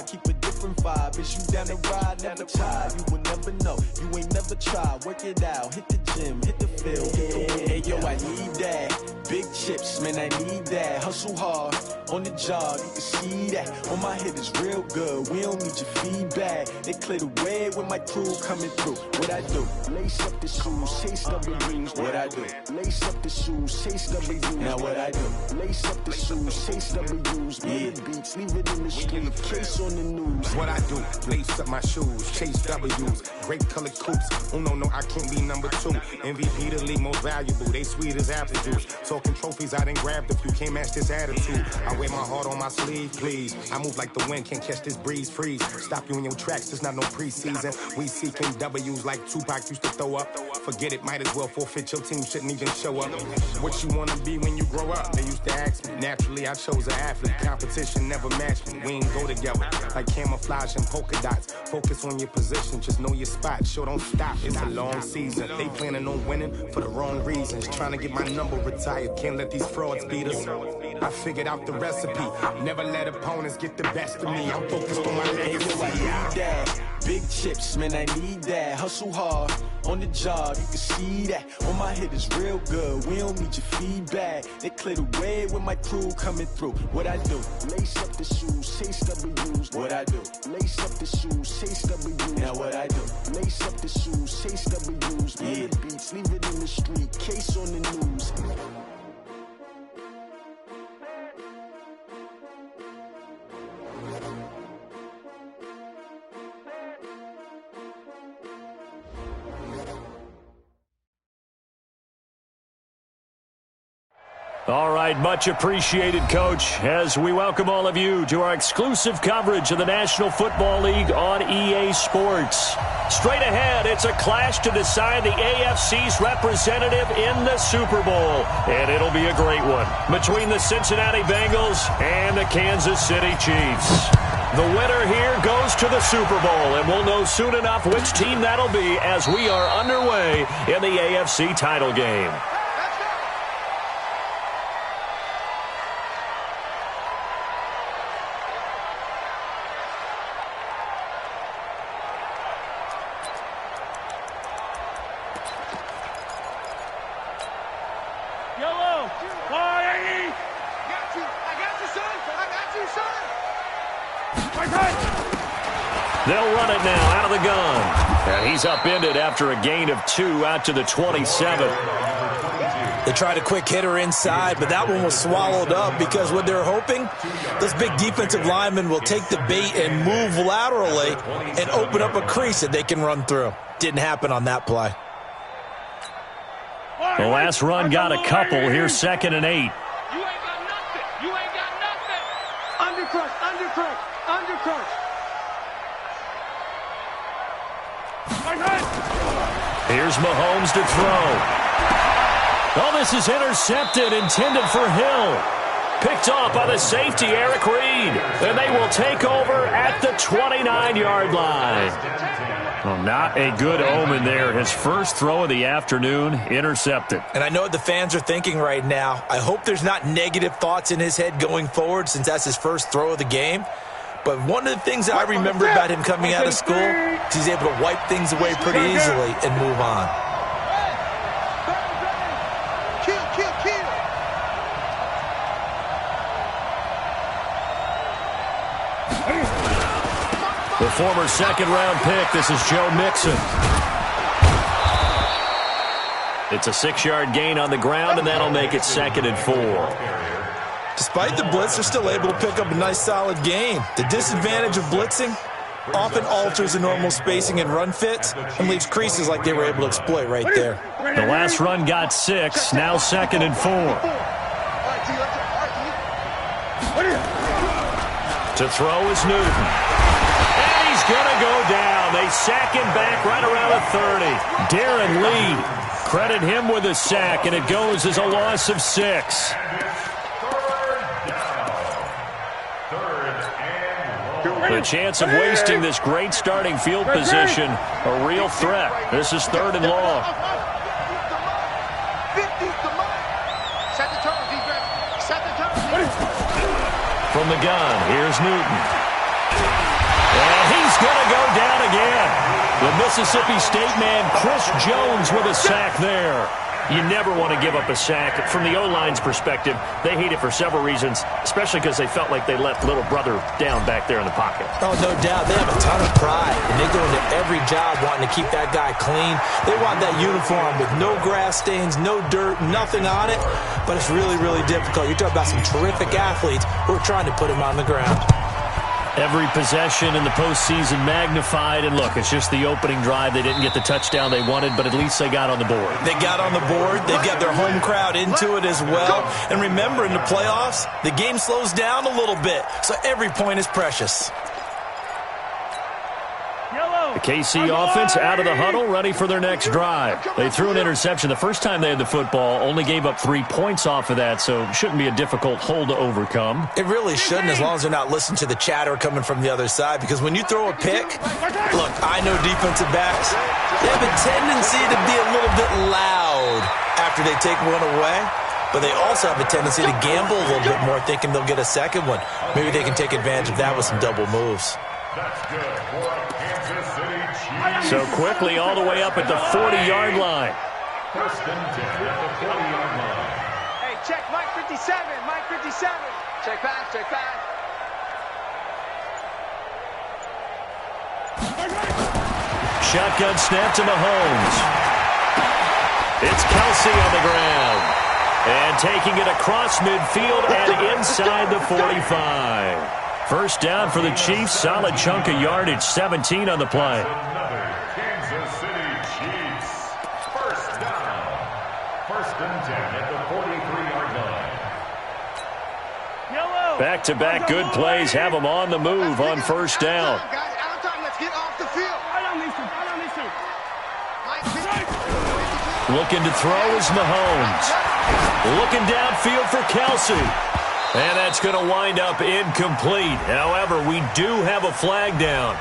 ride, keep a different vibe. Is you down to ride? Never tired, you will never know. You ain't never tried, work it out, hit the gym, hit the field. Hey yo, I need that. Big chips, man, I need that. Hustle hard, on the job, you can see that. On my head is real good, we don't need your feedback. They clear the way with my crew coming through. What I do? Lace up the shoes, chase W's. What I do? Lace up the shoes, chase W's. Now what I do? Lace up the shoes, chase W's. Yeah. Beats, leave it in the street, case on the news. What I do? Lace up my shoes, chase W's. Great colored coops. Oh no, I can't be number 2. MVP the league most valuable. They sweet as apple juice. Talking trophies, I done grabbed a few. Can't match this attitude. I wear my heart on my sleeve, please. I move like the wind, can't catch this breeze. Freeze. Stop you in your tracks. There's not no preseason. We seeking W's like Tupac used to throw up. Forget it, might as well forfeit. Your team shouldn't even show up. What you wanna be when you grow up? They used to ask me. Naturally, I chose an athlete. Competition never matched me. We ain't go together like camouflage and polka dots. Focus on your position, just know your spot. Sure, don't stop. It's a long season. They planning on winning for the wrong reasons. Trying to get my number retired. Can't let these frauds beat us. I figured out the recipe. Never let opponents get the best of me. I'm focused on my legacy. Big chips, man, I need that. Hustle hard, on the job, you can see that. On my head is real good, we don't need your feedback. They clear the way with my crew coming through. What I do? Lace up the shoes, chase W's. What I do? Lace up the shoes, chase W's. Now what I do? Lace up the shoes, chase W's. Yeah. Beats, leave it in the street, case on the news. All right, much appreciated, Coach, as we welcome all of you to our exclusive coverage of the National Football League on EA Sports. Straight ahead, it's a clash to decide the AFC's representative in the Super Bowl, and it'll be a great one between the Cincinnati Bengals and the Kansas City Chiefs. The winner here goes to the Super Bowl, and we'll know soon enough which team that'll be as we are underway in the AFC title game. They'll run it now out of the gun. And he's upended after a gain of 2 out to the 27. They tried a quick hitter inside, but that one was swallowed up because what they're hoping, those big defensive linemen will take the bait and move laterally and open up a crease that they can run through. Didn't happen on that play. The last run got a couple. Here's 2nd and 8. You ain't got nothing. You ain't got nothing. Undercrush, undercrush, undercrush. Here's Mahomes to throw. Oh, this is intercepted, intended for Hill. Picked off by the safety, Eric Reed. And they will take over at the 29-yard line. Well, not a good omen there. His first throw of the afternoon, intercepted. And I know what the fans are thinking right now. I hope there's not negative thoughts in his head going forward since that's his first throw of the game. But one of the things that I remember about him coming out of school is he's able to wipe things away pretty easily and move on. The former second-round pick, this is Joe Mixon. It's a 6-yard gain on the ground, and that'll make it 2nd and 4. Despite the blitz, they're still able to pick up a nice, solid gain. The disadvantage of blitzing often alters the normal spacing and run fits and leaves creases like they were able to exploit right there. The last run got 6, now 2nd and 4. To throw is Newton. And he's going to go down. They sack him back right around the 30. Darren Lee, credit him with a sack, and it goes as a loss of 6. The chance of wasting this great starting field position, a real threat. This is 3rd and long. From the gun, here's Newton. The Mississippi State man, Chris Jones, with a sack there. You never want to give up a sack. From the O-line's perspective, they hate it for several reasons, especially because they felt like they let little brother down back there in the pocket. Oh, no doubt. They have a ton of pride, and they go into every job wanting to keep that guy clean. They want that uniform with no grass stains, no dirt, nothing on it, but it's really, really difficult. You're talking about some terrific athletes who are trying to put him on the ground. Every possession in the postseason magnified, and look, it's just the opening drive. They didn't get the touchdown they wanted, but at least they got on the board. They got on the board. They've got their home crowd into it as well. And remember, in the playoffs, the game slows down a little bit, so every point is precious. The KC offense out of the huddle, ready for their next drive. They threw an interception the first time they had the football, only gave up 3 points off of that, so it shouldn't be a difficult hole to overcome. It really shouldn't, as long as they're not listening to the chatter coming from the other side, because when you throw a pick, look, I know defensive backs, they have a tendency to be a little bit loud after they take one away, but they also have a tendency to gamble a little bit more, thinking they'll get a second one. Maybe they can take advantage of that with some double moves. So quickly all the way up at the 40-yard line. First and 10 at the 40-yard line. Hey, check Mike 57, Mike 57. Check back, check back. Shotgun snap to Mahomes. It's Kelsey on the ground. And taking it across midfield and inside the 45. First down for the Chiefs. Solid chunk of yardage. 17 on the play. Another Kansas City Chiefs. First down. First and 10 at the 43-yard line. Back-to-back good plays have them on the move on first down. Guys, out of time. Let's get off the field. I don't need to. Looking to throw is Mahomes. Looking downfield for Kelsey. And that's going to wind up incomplete. However, we do have a flag down.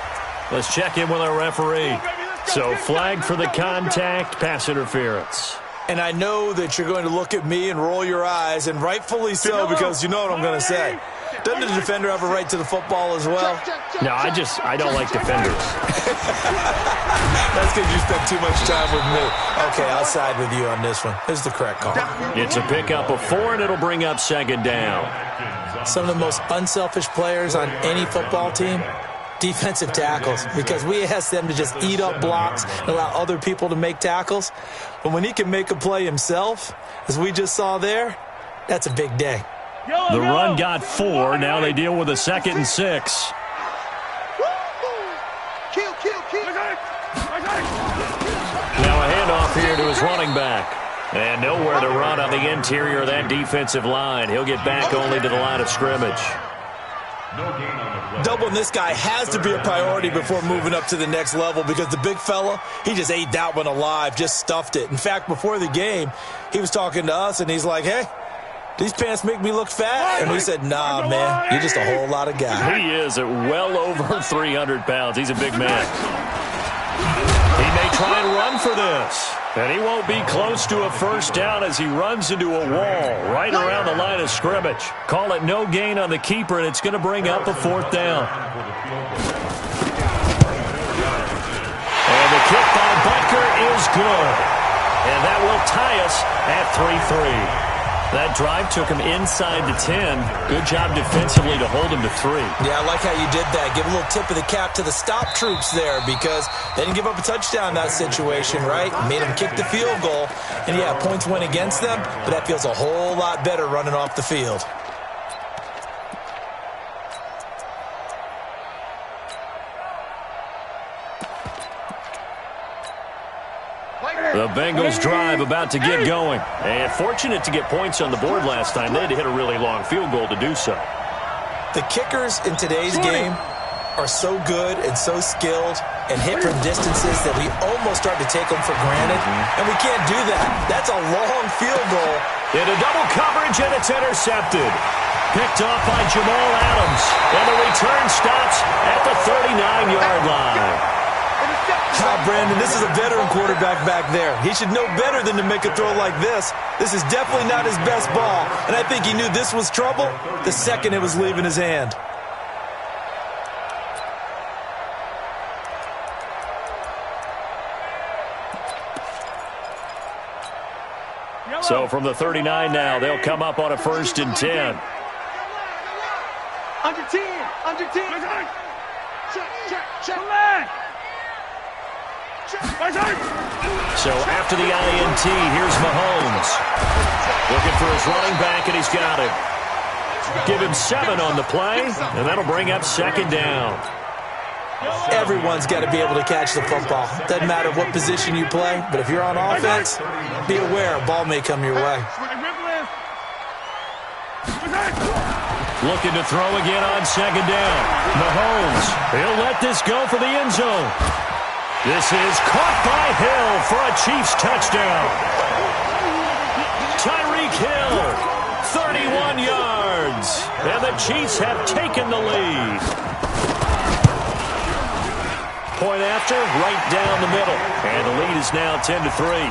Let's check in with our referee. So, flag for the contact, pass interference. And I know that you're going to look at me and roll your eyes, and rightfully so, because you know what I'm going to say. Doesn't the defender have a right to the football as well? No, I don't like defenders. That's because you spent too much time with me. Okay, I'll side with you on this one. This is the correct call. It's a pickup of 4, and it'll bring up second down. Some of the most unselfish players on any football team, defensive tackles, because we ask them to just eat up blocks and allow other people to make tackles. But when he can make a play himself, as we just saw there, that's a big day. The run got 4. Now they deal with a 2nd and 6. Now a handoff here to his running back. And nowhere to run on the interior of that defensive line. He'll get back only to the line of scrimmage. Doubling this guy has to be a priority before moving up to the next level, because the big fella, he just ate that one alive, just stuffed it. In fact, before the game, he was talking to us, and he's like, hey, these pants make me look fat? And we said, nah, man, you're just a whole lot of guy. He is at well over 300 pounds. He's a big man. He may try and run for this. And he won't be close to a first down as he runs into a wall right around the line of scrimmage. Call it no gain on the keeper, and it's going to bring up a 4th down. And the kick by Butker is good. And that will tie us at 3-3. That drive took him inside the 10. Good job defensively to hold him to 3. Yeah, I like how you did that. Give a little tip of the cap to the stop troops there, because they didn't give up a touchdown in that situation, right? Made them kick the field goal. And, yeah, points went against them, but that feels a whole lot better running off the field. The Bengals drive about to get going. And fortunate to get points on the board last time. They had to hit a really long field goal to do so. The kickers in today's game are so good and so skilled and hit from distances that we almost start to take them for granted. And we can't do that. That's a long field goal. Into double coverage, and it's intercepted. Picked off by Jamal Adams. And the return stops at the 39-yard line. Brandon, this is a veteran quarterback back there. He should know better than to make a throw like this. This is definitely not his best ball, and I think he knew this was trouble the second it was leaving his hand. So from the 39 now, they'll come up on a 1st and 10. Under 10. Under 10. Check. So after the INT, here's Mahomes. Looking for his running back, and he's got it. Give him 7 on the play, and that'll bring up 2nd down. Everyone's got to be able to catch the football. Doesn't matter what position you play, but if you're on offense, be aware a ball may come your way. Looking to throw again on 2nd down. Mahomes, he'll let this go for the end zone. This is caught by Hill for a Chiefs touchdown. Tyreek Hill, 31 yards, and the Chiefs have taken the lead. Point after, right down the middle, and the lead is now 10-3.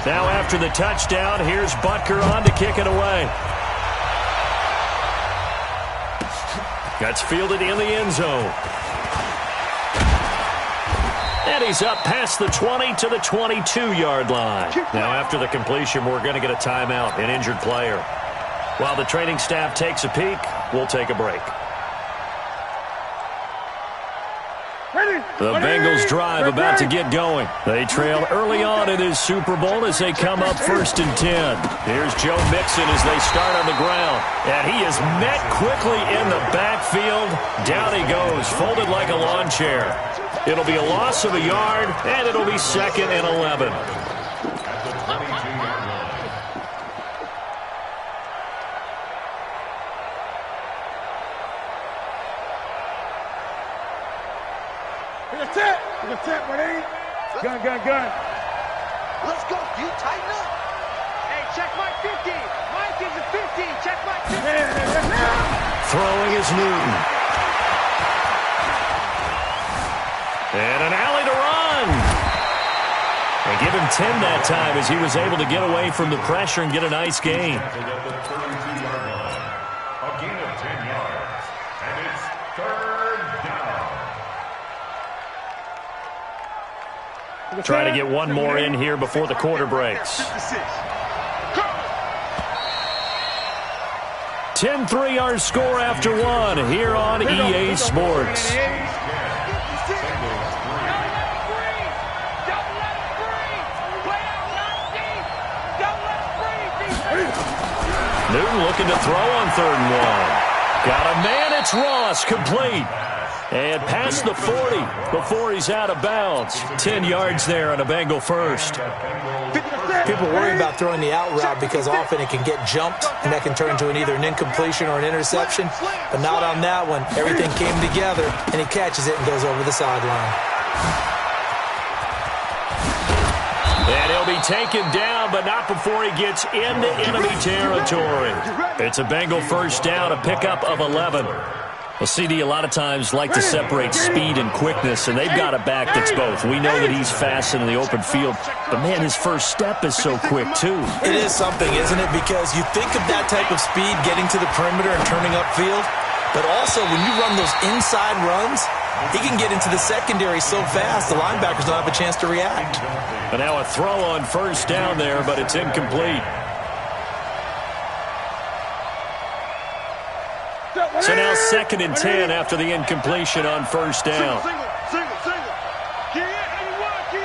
Now after the touchdown, here's Butker on to kick it away. That's fielded in the end zone. And he's up past the 20 to the 22-yard line. Now after the completion, we're going to get a timeout, an injured player. While the training staff takes a peek, we'll take a break. The Bengals drive about to get going. They trail early on in this Super Bowl as they come up 1st and 10. Here's Joe Mixon as they start on the ground. And he is met quickly in the backfield. Down he goes, folded like a lawn chair. It'll be a loss of a yard, and it'll be 2nd and 11. Gun. Let's go. You tighten up. Hey, check Mike 50. Mike is a 50. Check Mike 50. Throwing is Newton. And an alley to run. They give him 10 that time as he was able to get away from the pressure and get a nice gain. A gain of 10 yards. And it's 3rd down. Trying to get one more in here before the quarter breaks. 10-3 our score after 1 here on EA Sports. Newton looking to throw on 3rd and 1. Got a man, it's Ross, complete. And past the 40 before he's out of bounds. 10 yards there on a Bengal first. People worry about throwing the out route because often it can get jumped, and that can turn into either an incompletion or an interception. But not on that one. Everything came together, and he catches it and goes over the sideline. And he'll be taken down, but not before he gets into enemy territory. It's a Bengal first down, a pickup of 11. Well, CD, a lot of times like to separate speed and quickness, and they've got a back that's both. We know that he's fast in the open field, but, man, his first step is so quick, too. It is something, isn't it? Because you think of that type of speed getting to the perimeter and turning upfield, but also when you run those inside runs, he can get into the secondary so fast the linebackers don't have a chance to react. And now a throw on first down there, but it's incomplete. So now 2nd and 10 after the incompletion on first down. Single. Key 81. You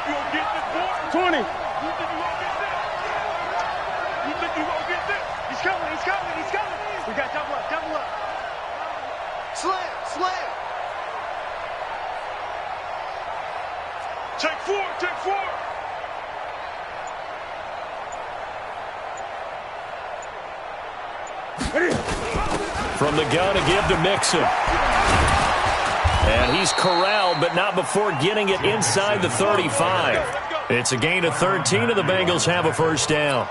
gonna get this, boy? 20. You think you gonna get this? He's coming. We got double up. Slam. Take four. From the gun, a give to Mixon. And he's corralled, but not before getting it inside the 35. It's a gain of 13, and the Bengals have a first down.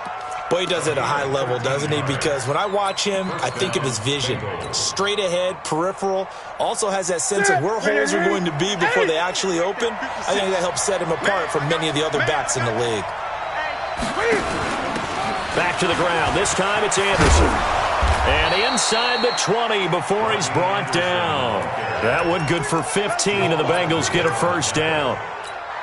Boy, he does it at a high level, doesn't he? Because when I watch him, I think of his vision. Straight ahead, peripheral. Also has that sense of where holes are going to be before they actually open. I think that helps set him apart from many of the other backs in the league. Back to the ground. This time it's Anderson. And inside the 20 before he's brought down. That one good for 15, and the Bengals get a first down.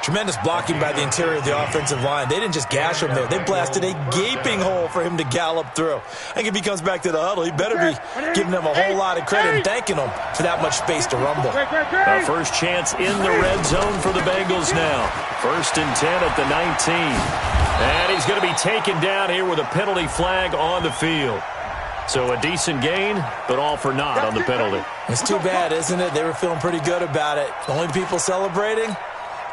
Tremendous blocking by the interior of the offensive line. They didn't just gash him there. They blasted a gaping hole for him to gallop through. I think if he comes back to the huddle, he better be giving them a whole lot of credit and thanking them for that much space to rumble. A first chance in the red zone for the Bengals now. 1st and 10 at the 19. And he's going to be taken down here with a penalty flag on the field. So a decent gain, but all for naught on the penalty. It's too bad, isn't it? They were feeling pretty good about it. The only people celebrating,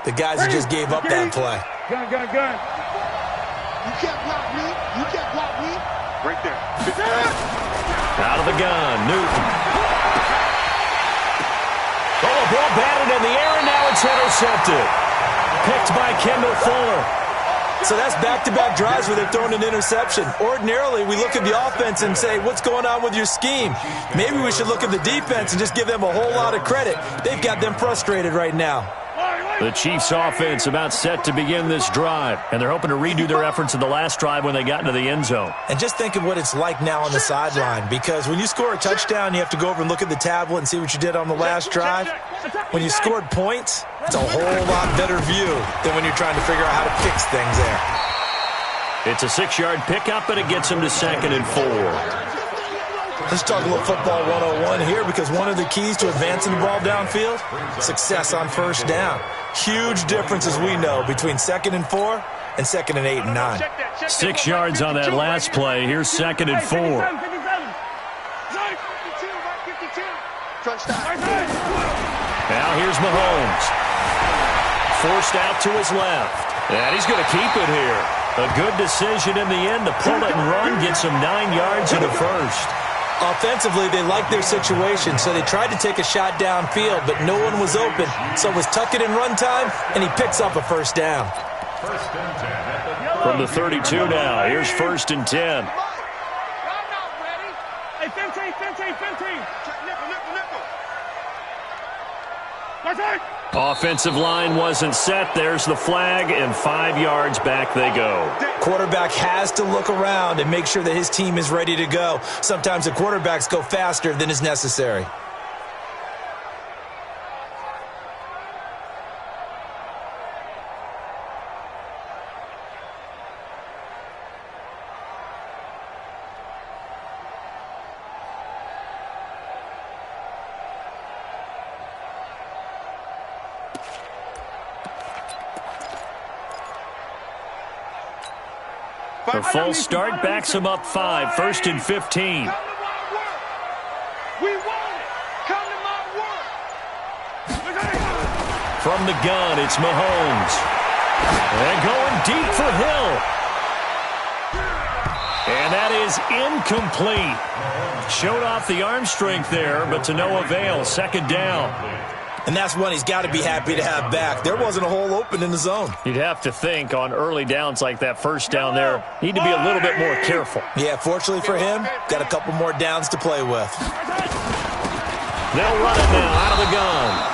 the guys who just gave up that play. Gun. You can't block me. You can't block me. Right there. Out of the gun, Newton. Oh, a ball batted in the air, and now it's intercepted. Picked by Kendall Fuller. So that's back-to-back drives where they've thrown an interception. Ordinarily, we look at the offense and say, what's going on with your scheme? Maybe we should look at the defense and just give them a whole lot of credit. They've got them frustrated right now. The Chiefs' offense about set to begin this drive, and they're hoping to redo their efforts in the last drive when they got into the end zone. And just think of what it's like now on the sideline, because when you score a touchdown, you have to go over and look at the tablet and see what you did on the last drive. When you scored points, it's a whole lot better view than when you're trying to figure out how to fix things there. It's a 6-yard pickup, and it gets them to 2nd and 4. Let's talk a little football 101 here, because one of the keys to advancing the ball downfield, success on first down. Huge difference, as we know, between 2nd and 4 and 2nd and 8 and 9. 6 yards on that last play. Here's 2nd and 4. Now here's Mahomes. Forced out to his left. And he's going to keep it here. A good decision in the end to pull it and run, gets him 9 yards in the first. Offensively, they liked their situation, so they tried to take a shot downfield, but no one was open. So it was tuck it and run time, and he picks up a first down. From the 32 now, here's 1st and 10. Hey, Fenty. Offensive line wasn't set. There's the flag, and 5 yards back they go. Quarterback has to look around and make sure that his team is ready to go. Sometimes the quarterbacks go faster than is necessary. A false start backs him up 5, 1st and 15. We want it. Come to my work. From the gun, it's Mahomes. And going deep for Hill. And that is incomplete. Showed off the arm strength there, but to no avail. 2nd down. And that's one he's got to be happy to have back. There wasn't a hole open in the zone. You'd have to think on early downs like that, first down there, need to be a little bit more careful. Yeah, fortunately for him, got a couple more downs to play with. They'll run it now out of the gun.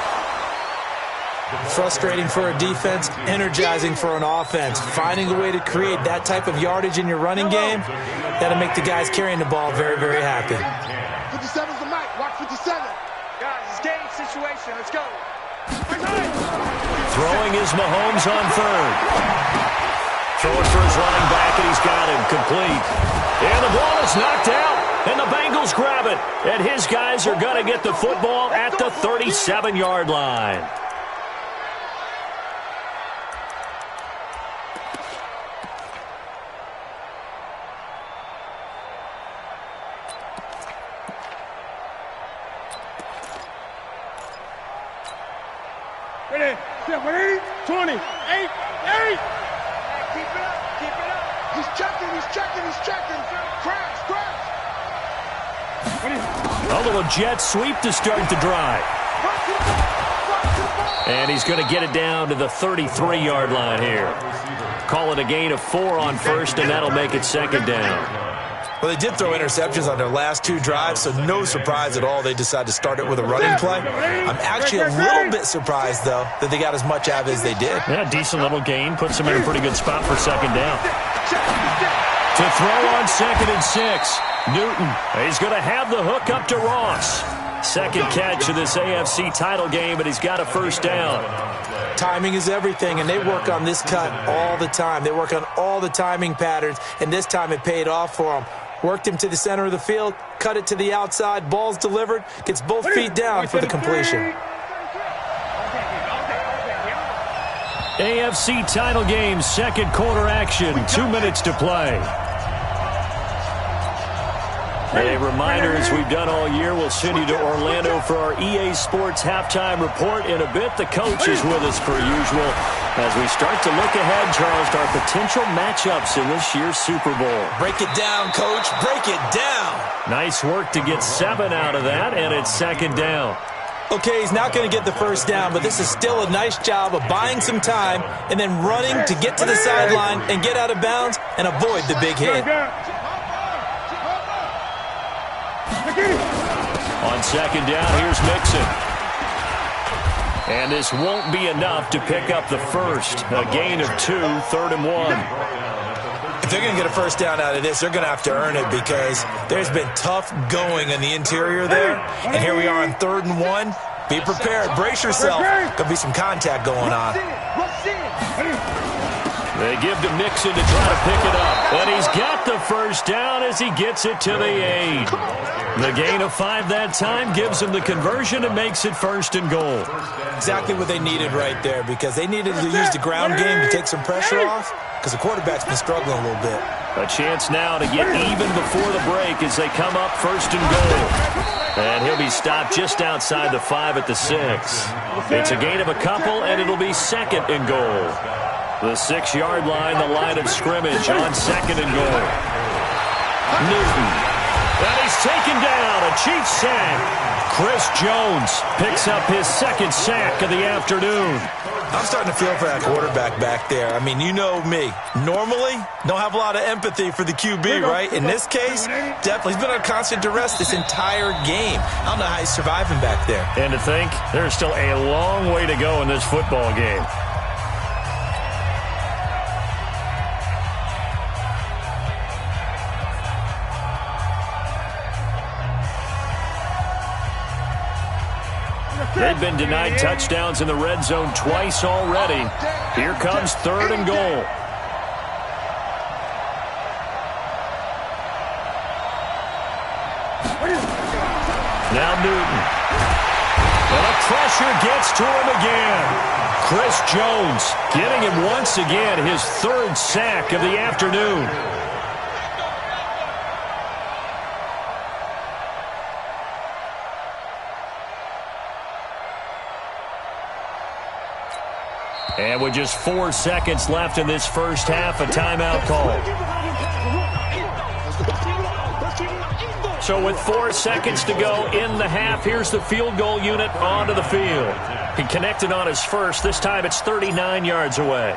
Frustrating for a defense, energizing for an offense. Finding a way to create that type of yardage in your running game, that'll make the guys carrying the ball very, very happy. 57's the mic. Watch 57. Guys, it's game situation. Let's go. Throwing is Mahomes on 3rd. Throwing for his running back, and he's got him complete. And the ball is knocked out, and the Bengals grab it. And his guys are going to get the football at the 37-yard line. Ready? 20, 8. Hey, keep it up. He's checking. Crash. A little jet sweep to start the drive. And he's going to get it down to the 33-yard line here. Call it a gain of 4 on 1st, and that'll make it 2nd down. Well, they did throw interceptions on their last 2 drives, so no surprise at all they decided to start it with a running play. I'm actually a little bit surprised, though, that they got as much out of it as they did. Yeah, decent little gain. Puts them in a pretty good spot for 2nd down. To throw on 2nd and 6. Newton, he's going to have the hook up to Ross. Second catch of this AFC title game, and he's got a first down. Timing is everything, and they work on this cut all the time. They work on all the timing patterns, and this time it paid off for him. Worked him to the center of the field, cut it to the outside, ball's delivered, gets both feet down for the completion. AFC title game, second quarter action, 2 minutes to play. A reminder, as we've done all year, we'll send you to Orlando for our EA Sports halftime report in a bit. The coach is with us per usual as we start to look ahead, Charles, to our potential matchups in this year's Super Bowl. Break it down, Coach. Break it down. Nice work to get 7 out of that, and it's second down. Okay, he's not going to get the first down, but this is still a nice job of buying some time and then running to get to the sideline and get out of bounds and avoid the big hit. On second down, here's Mixon. And this won't be enough to pick up the first. A gain of 2, 3rd and 1. If they're going to get a first down out of this, they're going to have to earn it because there's been tough going in the interior there. And here we are on 3rd and 1. Be prepared. Brace yourself. Going to be some contact going on. They give to Mixon to try to pick it up. And he's got the first down as he gets it to the 8. The gain of 5 that time gives him the conversion and makes it 1st and goal. Exactly what they needed right there because they needed to use the ground game to take some pressure off because the quarterback's been struggling a little bit. A chance now to get even before the break as they come up 1st and goal. And he'll be stopped just outside the 5 at the 6. It's a gain of a couple, and it'll be 2nd and goal. The 6-yard line, the line of scrimmage on 2nd and goal. Newton. And he's taken down, a Chiefs sack. Chris Jones picks up his 2nd sack of the afternoon. I'm starting to feel for that quarterback back there. I mean, you know me. Normally, don't have a lot of empathy for the QB, right? In this case, definitely. He's been on constant duress this entire game. I don't know how he's surviving back there. And to think, there's still a long way to go in this football game. They've been denied touchdowns in the red zone twice already. Here comes 3rd and goal. Now Newton. And the pressure gets to him again. Chris Jones getting him once again his 3rd sack of the afternoon. And with just 4 seconds left in this first half, a timeout call. So with 4 seconds to go in the half, here's the field goal unit onto the field. He connected on his first. This time it's 39 yards away.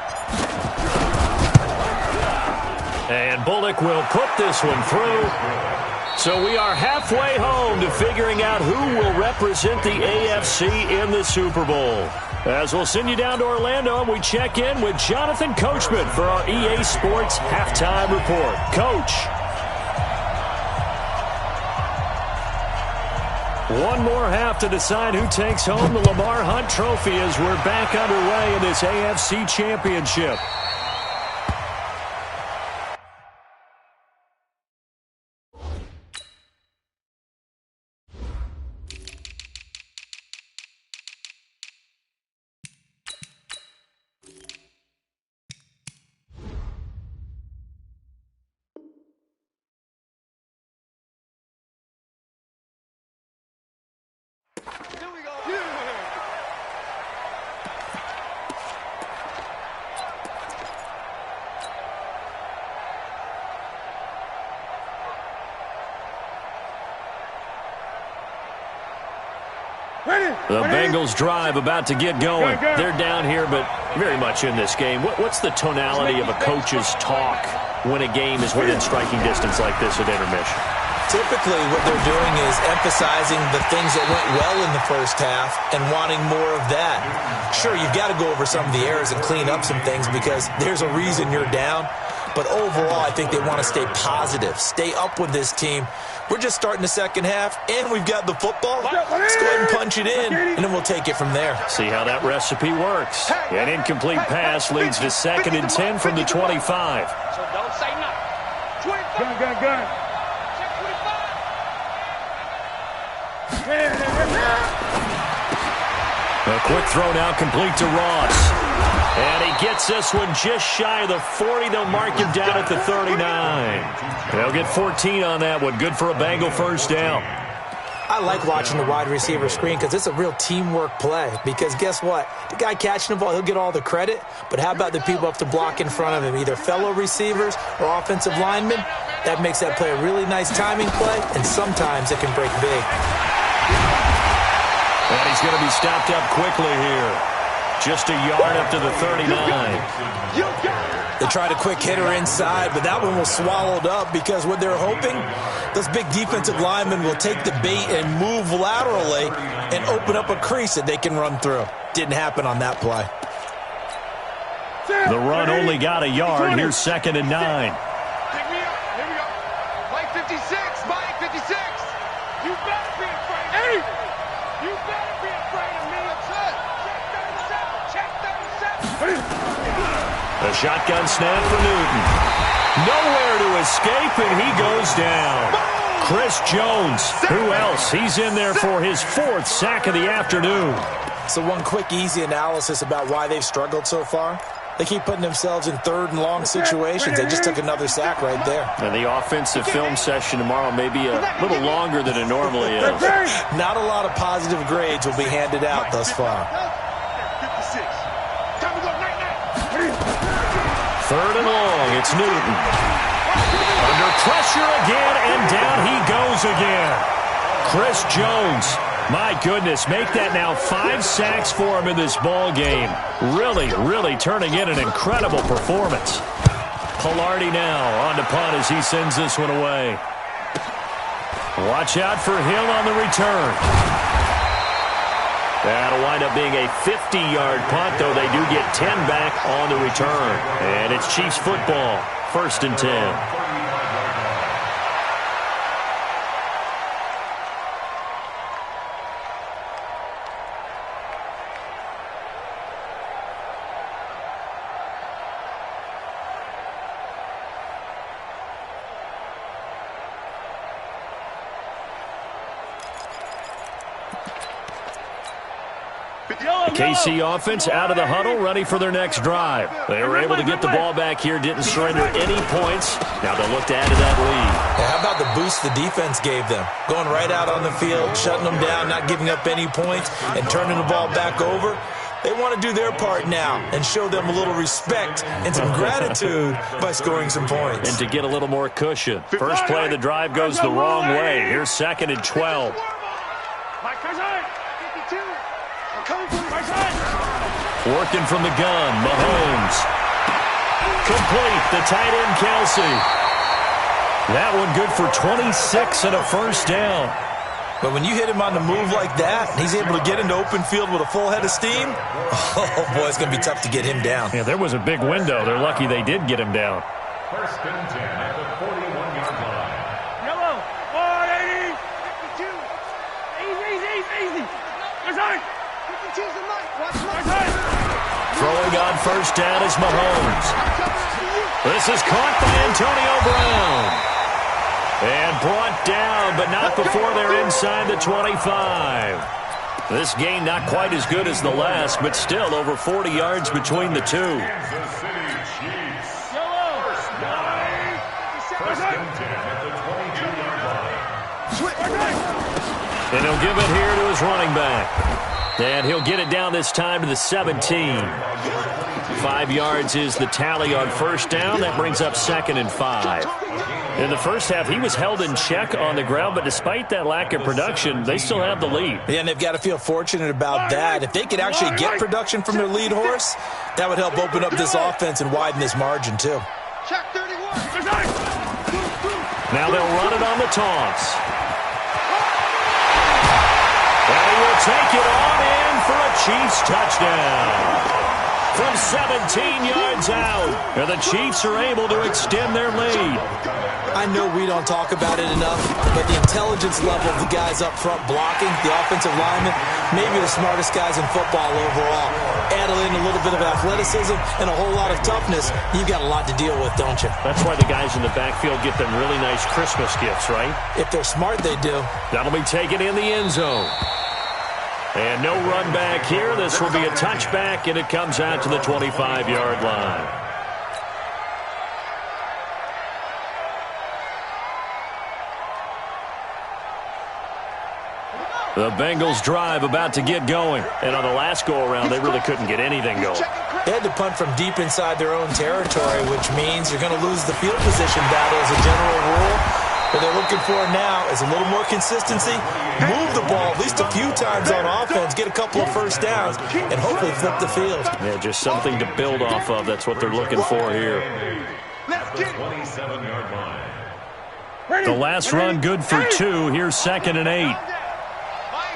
And Bullock will put this one through. So we are halfway home to figuring out who will represent the AFC in the Super Bowl. As we'll send you down to Orlando, and we check in with Jonathan Coachman for our EA Sports Halftime Report. Coach. One more half to decide who takes home the Lamar Hunt Trophy as we're back underway in this AFC Championship. The Bengals drive about to get going. They're down here, but very much in this game. What's the tonality of a coach's talk when a game is within striking distance like this at intermission? Typically, what they're doing is emphasizing the things that went well in the first half and wanting more of that. Sure, you've got to go over some of the errors and clean up some things because there's a reason you're down. But overall, I think they want to stay positive, stay up with this team. We're just starting the second half, and we've got the football. Let's go ahead and punch it in, and then we'll take it from there. See how that recipe works. An incomplete pass leads to 2nd and 10 from the 25. So don't say nothing. 25. Gun. Check 25. A quick throw now complete to Ross. And he gets this one just shy of the 40. They'll mark him down at the 39. They'll get 14 on that one. Good for a Bengal first down. I like watching the wide receiver screen because it's a real teamwork play. Because guess what? The guy catching the ball, he'll get all the credit. But how about the people up to block in front of him, either fellow receivers or offensive linemen? That makes that play a really nice timing play, and sometimes it can break big. And he's going to be stopped up quickly here. Just a yard up to the 39. They tried a quick hitter inside, but that one was swallowed up because what they're hoping, those big defensive linemen will take the bait and move laterally and open up a crease that they can run through. Didn't happen on that play. The run only got a yard. Here's 2nd and 9. Pick me up. Here we go. Mike 56. Mike 56. You better be afraid. Hey! You better be afraid of me. Check 37. Check 37. A shotgun snap for Newton. Nowhere to escape, and he goes down. Chris Jones. Who else? He's in there for his 4th sack of the afternoon. So one quick, easy analysis about why they've struggled so far. They keep putting themselves in 3rd and long situations. They just took another sack right there. And the offensive film session tomorrow may be a little longer than it normally is. Not a lot of positive grades will be handed out thus far. 56. Time to go. Night. 3rd and long. It's Newton. Under pressure again, and down he goes again. Chris Jones. My goodness, make that now 5 sacks for him in this ball game. Really turning in an incredible performance. Pilardi now on to punt as he sends this one away. Watch out for Hill on the return. That'll wind up being a 50-yard punt, though they do get 10 back on the return. And it's Chiefs football, 1st and 10. KC offense out of the huddle, ready for their next drive. They were able to get the ball back here, didn't surrender any points. Now they'll look to add to that lead. Yeah, how about the boost the defense gave them? Going right out on the field, shutting them down, not giving up any points, and turning the ball back over. They want to do their part now and show them a little respect and some gratitude by scoring some points. And to get a little more cushion. First play of the drive goes the wrong way. Here's 2nd and 12. Working from the gun, Mahomes. Complete, the tight end, Kelsey. That one good for 26 and a first down. But when you hit him on the move like that, he's able to get into open field with a full head of steam, oh, boy, it's going to be tough to get him down. Yeah, there was a big window. They're lucky they did get him down. 1st and 10 at the 41-yard line. Yellow, 480, 52. Easy. That's right. 52's the night. Watch my Throwing on first down is Mahomes. This is caught by Antonio Brown. And brought down, but not before they're inside the 25. This game not quite as good as the last, but still over 40 yards between the two. Kansas City Chiefs. First and 10 at the 22-yard line. And he'll give it here to his running back. And he'll get it down this time to the 17. 5 yards is the tally on first down. That brings up 2nd and 5. In the first half, he was held in check on the ground, but despite that lack of production, they still have the lead. Yeah, and they've got to feel fortunate about that. If they could actually get production from their lead horse, that would help open up this offense and widen this margin, too. Check 31. Now they'll run it on the toss. And he will take it on in for a Chiefs touchdown. from 17 yards out. And the Chiefs are able to extend their lead. I know we don't talk about it enough, but the intelligence level of the guys up front blocking, the offensive linemen, maybe the smartest guys in football overall. Add in a little bit of athleticism and a whole lot of toughness, you've got a lot to deal with, don't you? That's why the guys in the backfield get them really nice Christmas gifts, right? If they're smart, they do. That'll be taken in the end zone. And no run back here. This will be a touchback, and it comes out to the 25-yard line. The Bengals drive about to get going. And on the last go-around, they really couldn't get anything going. They had to punt from deep inside their own territory, which means you're going to lose the field position battle as a general rule. What they're looking for now is a little more consistency, move the ball at least a few times on offense, get a couple of first downs, and hopefully flip the field. Yeah, just something to build off of. That's what they're looking for here. At the 27-yard line. The last run good for 2. Here's 2nd and 8.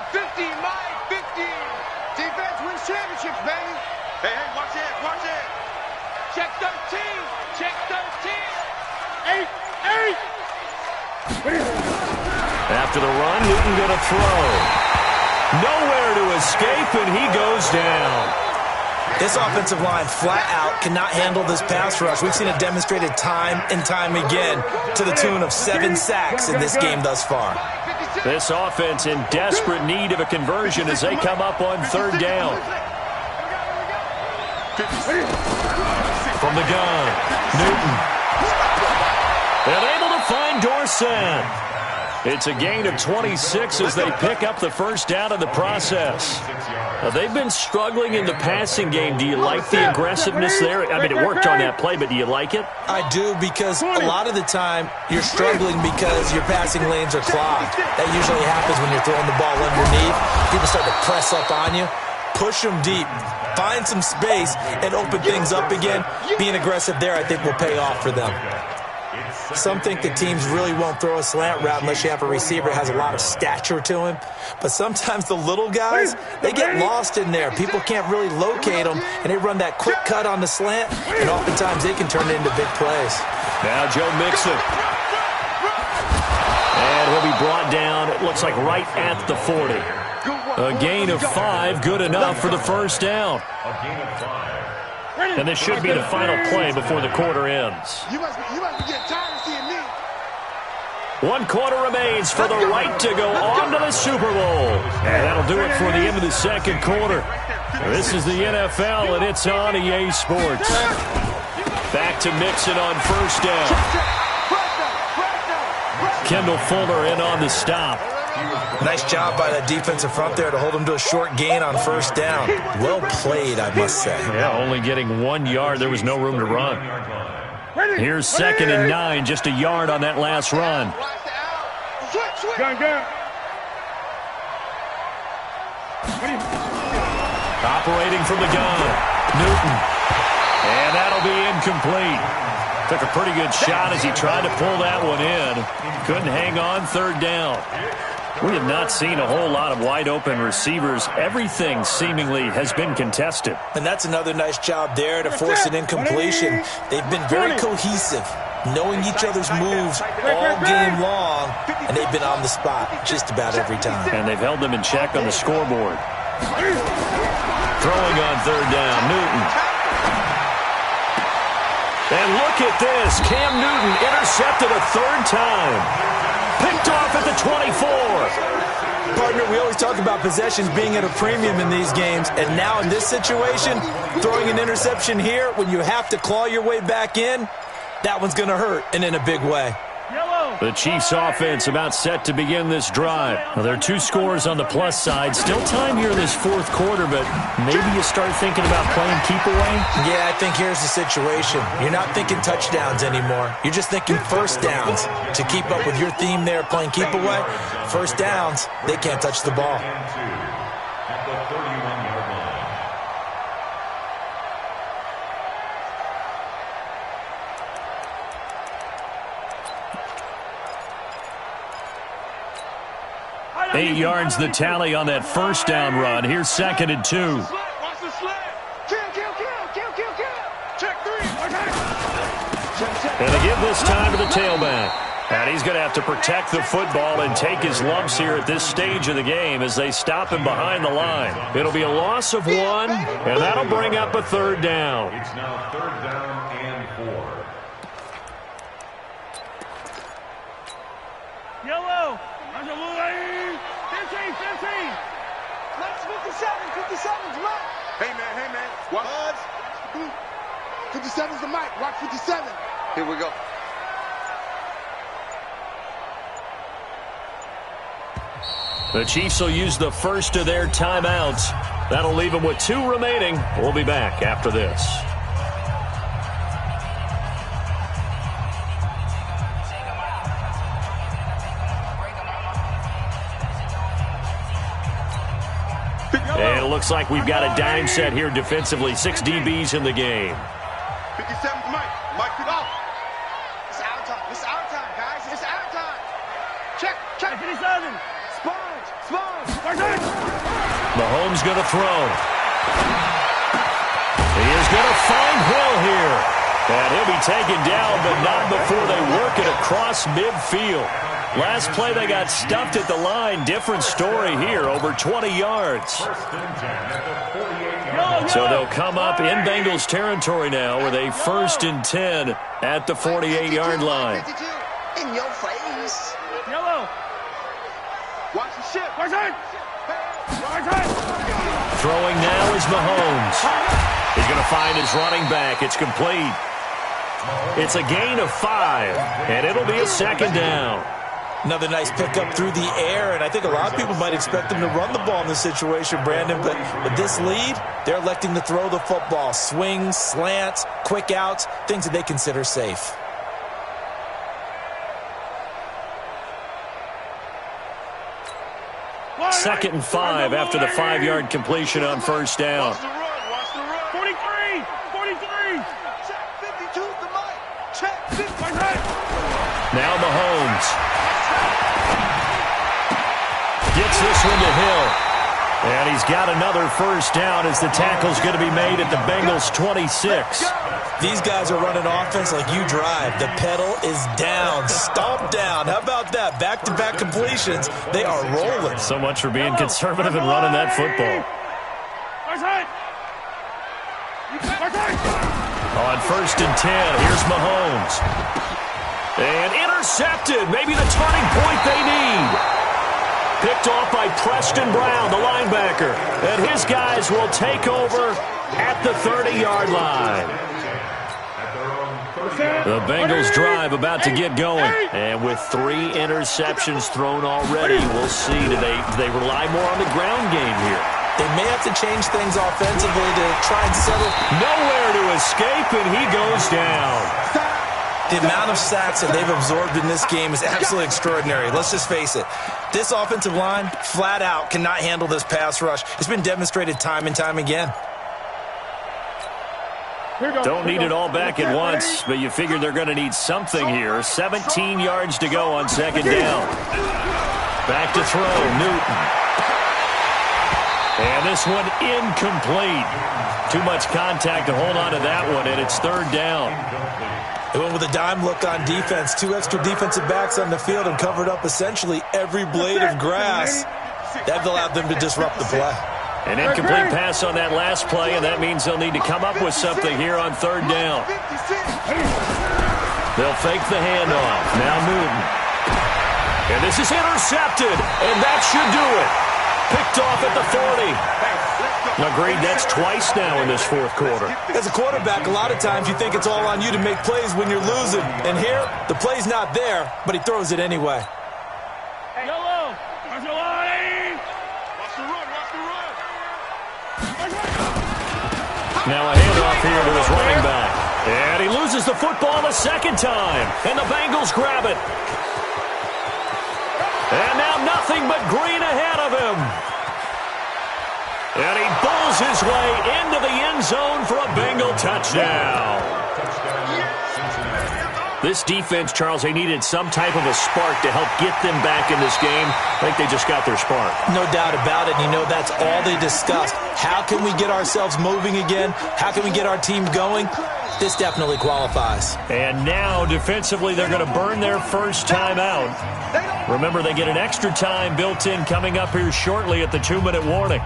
50, my 50. Defense wins championships, baby. Hey, watch it, watch it. Check 13, check 13. 8. After the run, Newton going to throw. Nowhere to escape, and he goes down. This offensive line flat out cannot handle this pass rush. We've seen it demonstrated time and time again to the tune of 7 sacks in this game thus far. This offense in desperate need of a conversion as they come up on 3rd down. From the gun, Newton. And able to find Dorsett. It's a gain of 26 as they pick up the first down in the process. They've been struggling in the passing game. Do you like the aggressiveness there? I mean, it worked on that play, but do you like it? I do, because a lot of the time you're struggling because your passing lanes are clogged. That usually happens when you're throwing the ball underneath. People start to press up on you. Push them deep. Find some space and open things up again. Being aggressive there, I think, will pay off for them. Some think the teams really won't throw a slant route unless you have a receiver that has a lot of stature to him. But sometimes the little guys, they get lost in there. People can't really locate them, and they run that quick cut on the slant, and oftentimes they can turn it into big plays. Now Joe Mixon. And he'll be brought down, it looks like right at the 40. A gain of 5, good enough for the first down. A gain of 5. And this should be the final play before the quarter ends. You must be getting tired of seeing me. 1 quarter remains for the right to go on to the Super Bowl. And that'll do it for the end of the 2nd quarter. This is the NFL, and it's on EA Sports. Back to Mixon on 1st down. Kendall Fuller in on the stop. Nice job by that defensive front there to hold him to a short gain on 1st down. Well played, I must say. Yeah, only getting 1 yard. There was no room to run. Here's 2nd and 9, just a yard on that last run. Gun. Operating from the gun, Newton. And that'll be incomplete. Took a pretty good shot as he tried to pull that one in. Couldn't hang on 3rd down. We have not seen a whole lot of wide-open receivers. Everything seemingly has been contested. And that's another nice job there to force an incompletion. They've been very cohesive, knowing each other's moves all game long, and they've been on the spot just about every time. And they've held them in check on the scoreboard. Throwing on 3rd down, Newton. And look at this. Cam Newton intercepted a 3rd time. Picked off at the 24. Partner, we always talk about possessions being at a premium in these games, and now in this situation, throwing an interception here when you have to claw your way back in, that one's going to hurt, and in a big way. The Chiefs offense about set to begin this drive. Well, there are 2 scores on the plus side. Still time here in this 4th quarter, but maybe you start thinking about playing keep away? Yeah, I think here's the situation. You're not thinking touchdowns anymore. You're just thinking first downs. To keep up with your theme there, playing keep away, first downs, they can't touch the ball. At the 31-yard line. Eight yards the tally on that 1st down run. Here's 2nd and 2. Watch the slant. Kill. And they give this time to the tailback. And he's going to have to protect the football and take his lumps here at this stage of the game as they stop him behind the line. It'll be a loss of 1, and that'll bring up a 3rd down. It's now 3rd down and 4. Yellow. 15, 15. Let's 57's Mike. Hey, man. Watch. 57's the Mike. Watch 57. Here we go. The Chiefs will use the first of their timeouts. That'll leave them with 2 remaining. We'll be back after this. And it looks like we've got a dime set here defensively. 6 DBs in the game. 57's Mike. Mike, get off. It's our time. It's our time, guys. It's our time. Check. 57. Sponge. Mahomes going to throw. He is going to find Hill here. And he'll be taken down, but not before they work it across midfield. Last play, they got stuffed at the line. Different story here, over 20 yards. So they'll come up in Bengals territory now with a 1st and 10 at the 48-yard line. In your face. Yellow. Watch the ship. Throwing now is Mahomes. He's going to find his running back. It's complete. It's a gain of 5, and it'll be a 2nd down. Another nice pickup through the air, and I think a lot of people might expect them to run the ball in this situation, Brandon, but with this lead, they're electing to throw the football. Swings, slants, quick outs, things that they consider safe. Second and 5 after the 5-yard completion on 1st down. Watch the run. 43. Check 52's the Mike. Check 50. Now Mahomes gets this one to Hill. And he's got another 1st down as the tackle's going to be made at the Bengals 26. These guys are running offense like you drive. The pedal is down, stomped down. How about that? Back-to-back completions. They are rolling. So much for being conservative and running that football. On 1st and 10, here's Mahomes. And intercepted. Maybe the turning point they need. Picked off by Preston Brown, the linebacker. And his guys will take over at the 30-yard line. The Bengals drive about to get going. And with 3 interceptions thrown already, we'll see. Do they rely more on the ground game here? They may have to change things offensively to try and settle. Nowhere to escape, and he goes down. The amount of sacks that they've absorbed in this game is absolutely extraordinary. Let's just face it. This offensive line, flat out, cannot handle this pass rush. It's been demonstrated time and time again. Don't need it all back at once, but you figure they're going to need something here. 17 yards to go on 2nd down. Back to throw, Newton. And this one incomplete. Too much contact to hold on to that one, and it's 3rd down. They went with a dime look on defense. 2 extra defensive backs on the field and covered up essentially every blade of grass. That allowed them to disrupt the play. An incomplete pass on that last play, and that means they'll need to come up with something here on 3rd down. They'll fake the handoff. Now Newton. And this is intercepted, and that should do it. Picked off at the 40. Agreed, that's twice now in this 4th quarter. As a quarterback, a lot of times you think it's all on you to make plays when you're losing. And here, the play's not there, but he throws it anyway. Yellow. Watch the line. Watch the run. Now a handoff here to his running back. And he loses the football a 2nd time. And the Bengals grab it. And now nothing but green ahead of him. And he bulls his way into the end zone for a Bengal touchdown. This defense, Charles, they needed some type of a spark to help get them back in this game. I think they just got their spark. No doubt about it. You know, that's all they discussed. How can we get ourselves moving again? How can we get our team going? This definitely qualifies. And now, defensively, they're going to burn their first time out. Remember, they get an extra time built in coming up here shortly at the 2-minute warning.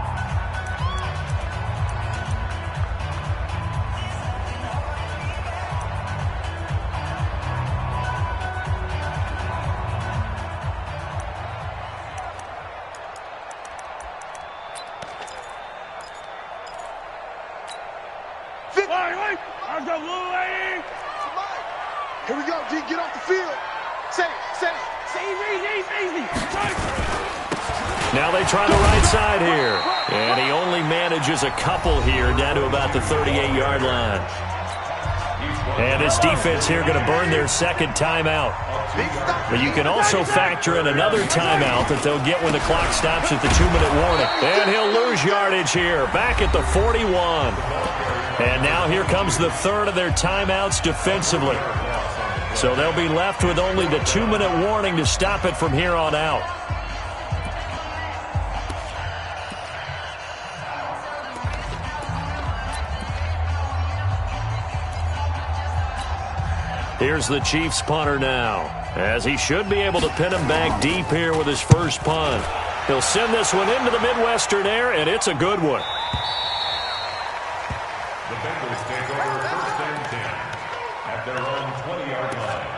Here we go, D. Get off the field. Say easy. Now they try the right side here. And he only manages a couple here down to about the 38-yard line. And this defense here going to burn their second timeout. But you can also factor in another timeout that they'll get when the clock stops at the 2-minute warning. And he'll lose yardage here, back at the 41. And now here comes the third of their timeouts defensively. So they'll be left with only the 2-minute warning to stop it from here on out. Here's the Chiefs punter now, as he should be able to pin him back deep here with his first punt. He'll send this one into the Midwestern air, and it's a good one. The Bengals take over 1st and 10 at their own 20-yard line.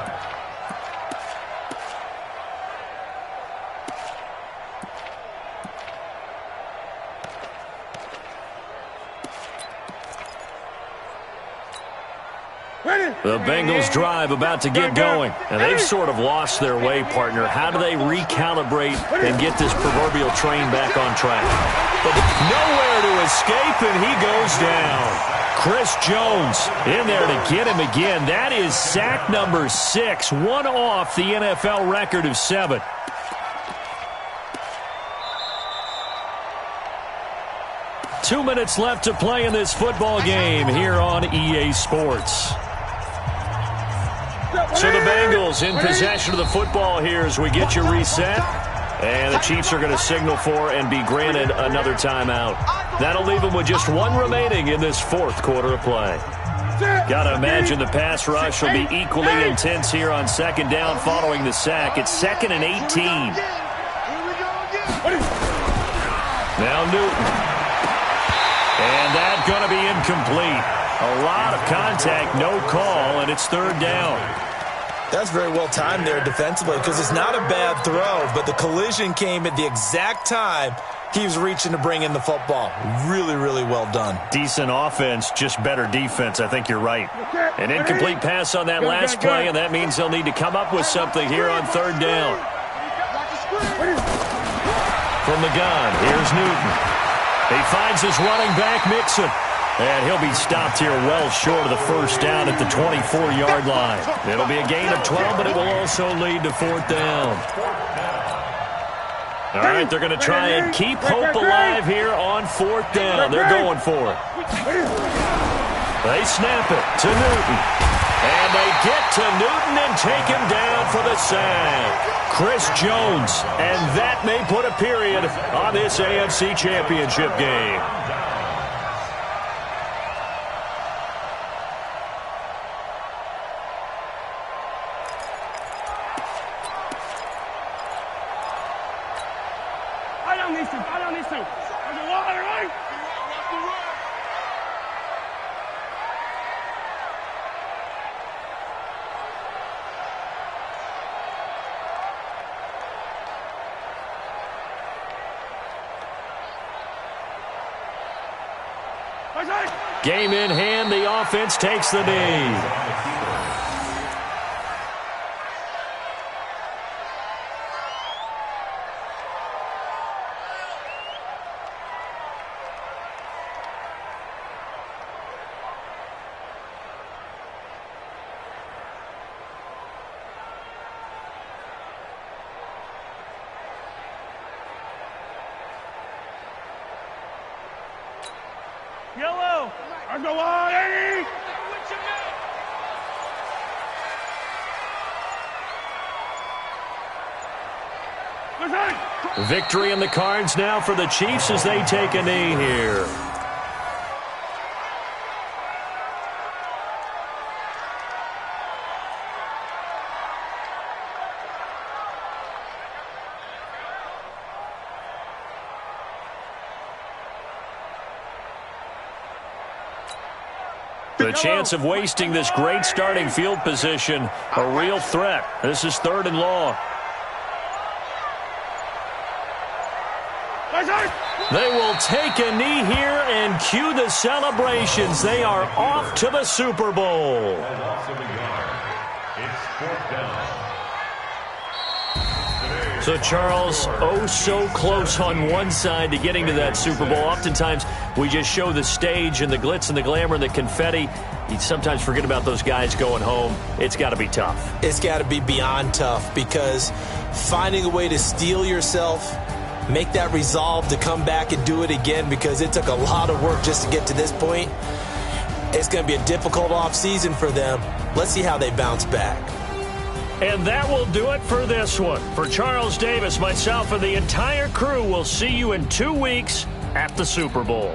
The Bengals drive about to get going, and they've sort of lost their way, partner. How do they recalibrate and get this proverbial train back on track? But nowhere to escape, and he goes down. Chris Jones in there to get him again. That is sack number 6, one off the NFL record of 7. Two minutes left to play in this football game here on EA Sports. So the Bengals in possession of the football here as we get you reset. And the Chiefs are going to signal for and be granted another timeout. That'll leave them with just one remaining in this fourth quarter of play. Got to imagine the pass rush will be equally intense here on second down following the sack. It's 2nd and 18. Now Newton. And that's going to be incomplete. A lot of contact, no call, and it's 3rd down. That's very well timed there defensively because it's not a bad throw, but the collision came at the exact time he was reaching to bring in the football. Really, really well done. Decent offense, just better defense. I think you're right. An incomplete pass on that last play, and that means they'll need to come up with something here on 3rd down. From the gun, here's Newton. He finds his running back, Mixon. And he'll be stopped here well short of the first down at the 24-yard line. It'll be a gain of 12, but it will also lead to 4th down. All right, they're going to try and keep hope alive here on 4th down. They're going for it. They snap it to Newton. And they get to Newton and take him down for the sack. Chris Jones. And that may put a period on this AFC Championship game. Game in hand, the offense takes the lead. Yellow, on the line. Victory in the cards now for the Chiefs as they take a knee here. The chance of wasting this great starting field position, a real threat. This is 3rd and long. They will take a knee here and cue the celebrations. They are off to the Super Bowl. So, Charles, oh so close on one side to getting to that Super Bowl. Oftentimes, we just show the stage and the glitz and the glamour and the confetti. You sometimes forget about those guys going home. It's got to be tough. It's got to be beyond tough, because finding a way to steel yourself, make that resolve to come back and do it again, because it took a lot of work just to get to this point. It's going to be a difficult offseason for them. Let's see how they bounce back. And that will do it for this one. For Charles Davis, myself, and the entire crew, we'll see you in 2 weeks at the Super Bowl.